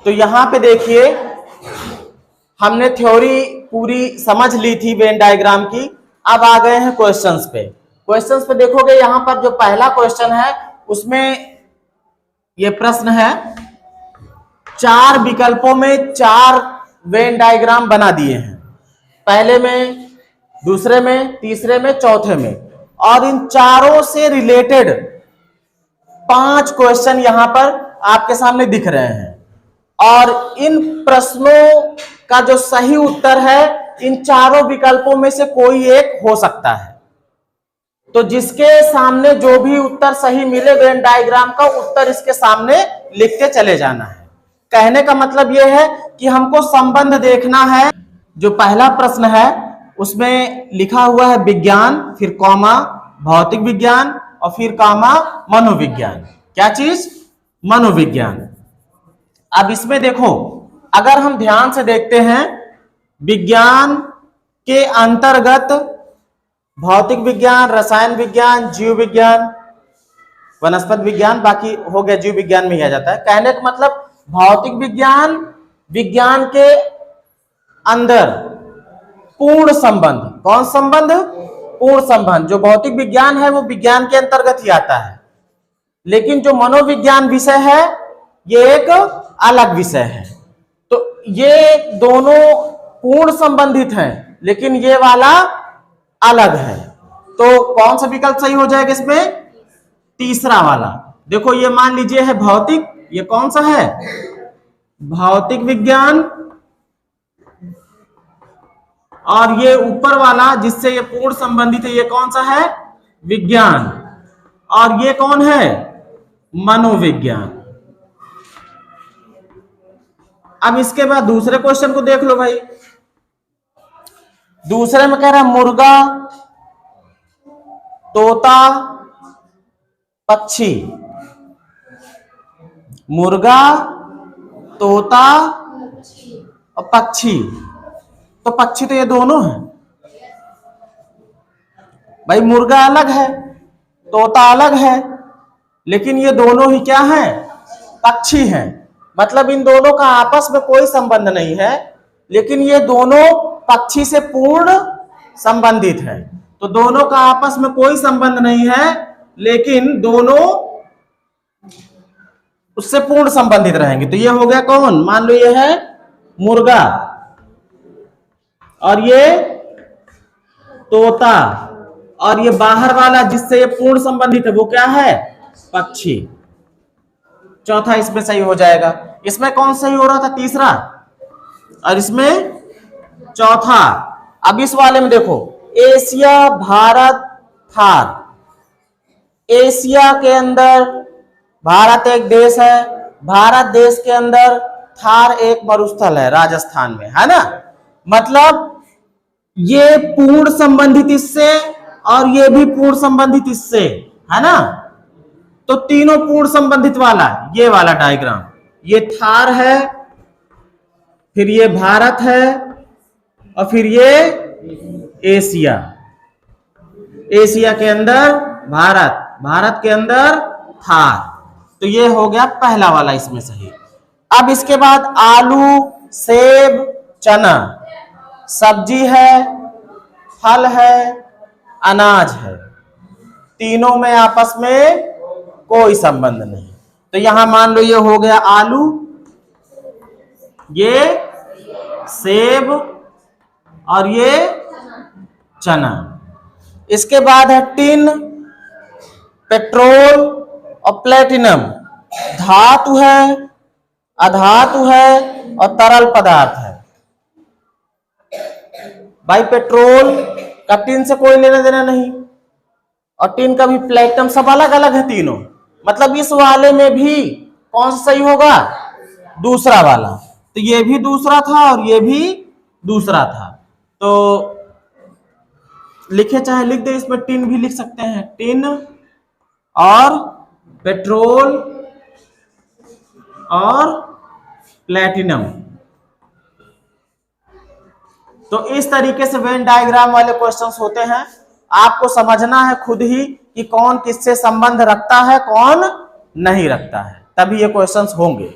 तो यहां पे देखिए हमने थ्योरी पूरी समझ ली थी वेन डायग्राम की। अब आ गए हैं क्वेश्चंस पे। क्वेश्चंस पे देखोगे यहां पर जो पहला क्वेश्चन है उसमें ये प्रश्न है, 4 विकल्पों में 4 वेन डायग्राम बना दिए हैं, पहले में, दूसरे में, तीसरे में, चौथे में, और इन चारों से रिलेटेड 5 क्वेश्चन यहां पर आपके सामने दिख रहे हैं और इन प्रश्नों का जो सही उत्तर है इन चारों विकल्पों में से कोई एक हो सकता है। तो जिसके सामने जो भी उत्तर सही मिले वेन डायग्राम का उत्तर इसके सामने लिख के चले जाना है। कहने का मतलब यह है कि हमको संबंध देखना है। जो पहला प्रश्न है उसमें लिखा हुआ है विज्ञान, फिर कॉमा भौतिक विज्ञान और फिर कॉमा मनोविज्ञान। क्या चीज? मनोविज्ञान। अब इसमें देखो, अगर हम ध्यान से देखते हैं, विज्ञान के अंतर्गत भौतिक विज्ञान, रसायन विज्ञान, जीव विज्ञान, वनस्पति विज्ञान, बाकी हो गया जीव विज्ञान में ही आ जाता है। कहने का मतलब भौतिक विज्ञान, विज्ञान के अंदर पूर्ण संबंध। कौन संबंध? पूर्ण संबंध। जो भौतिक विज्ञान है वो विज्ञान के अंतर्गत ही आता है, लेकिन जो मनोविज्ञान विषय है ये एक अलग विषय है। तो ये दोनों पूर्ण संबंधित हैं, लेकिन ये वाला अलग है। तो कौन सा विकल्प सही हो जाएगा इसमें? तीसरा वाला। देखो ये मान लीजिए है भौतिक, ये कौन सा है? भौतिक विज्ञान, और ये ऊपर वाला जिससे ये पूर्ण संबंधित है ये कौन सा है? विज्ञान। और ये कौन है? मनोविज्ञान। अब इसके बाद दूसरे क्वेश्चन को देख लो भाई। दूसरे में कह रहा है मुर्गा, तोता, पक्षी। मुर्गा, तोता और पक्षी। तो पक्षी तो ये दोनों हैं भाई। मुर्गा अलग है, तोता अलग है, लेकिन ये दोनों ही क्या हैं? पक्षी हैं। मतलब इन दोनों का आपस में कोई संबंध नहीं है, लेकिन ये दोनों पक्षी से पूर्ण संबंधित है। तो दोनों का आपस में कोई संबंध नहीं है, लेकिन दोनों उससे पूर्ण संबंधित रहेंगे। तो ये हो गया कौन? मान लो ये है मुर्गा और ये तोता, और ये बाहर वाला जिससे ये पूर्ण संबंधित है वो क्या है? पक्षी। चौथा इसमें सही हो जाएगा। इसमें कौन सही हो रहा था? तीसरा, और इसमें चौथा। अब इस वाले में देखो, एशिया, भारत, थार। एशिया के अंदर भारत एक देश है, भारत देश के अंदर थार एक मरुस्थल है राजस्थान में, है ना। मतलब ये पूर्ण संबंधित इससे और ये भी पूर्ण संबंधित इससे, है ना। तो तीनों पूर्ण संबंधित वाला ये वाला डायग्राम, ये थार है, फिर ये भारत है और फिर ये एशिया। एशिया के अंदर भारत, भारत के अंदर थार। तो ये हो गया पहला वाला इसमें सही। अब इसके बाद आलू, सेब, चना। सब्जी है, फल है, अनाज है। तीनों में आपस में कोई संबंध नहीं। तो यहां मान लो ये हो गया आलू, ये सेब और ये चना। इसके बाद है टिन, पेट्रोल और प्लेटिनम। धातु है, अधातु है और तरल पदार्थ है। भाई पेट्रोल का टिन से कोई लेना देना नहीं, और टिन का भी प्लेटिनम, सब अलग अलग है तीनों। मतलब इस वाले में भी कौन सा सही होगा? दूसरा वाला। तो ये भी दूसरा था और ये भी दूसरा था। तो लिखे चाहे लिख दे, इसमें टिन भी लिख सकते हैं। टिन और पेट्रोल और प्लेटिनम। तो इस तरीके से वेन डायग्राम वाले क्वेश्चंस होते हैं। आपको समझना है खुद ही कि कौन किससे संबंध रखता है, कौन नहीं रखता है, तभी ये क्वेश्चंस होंगे।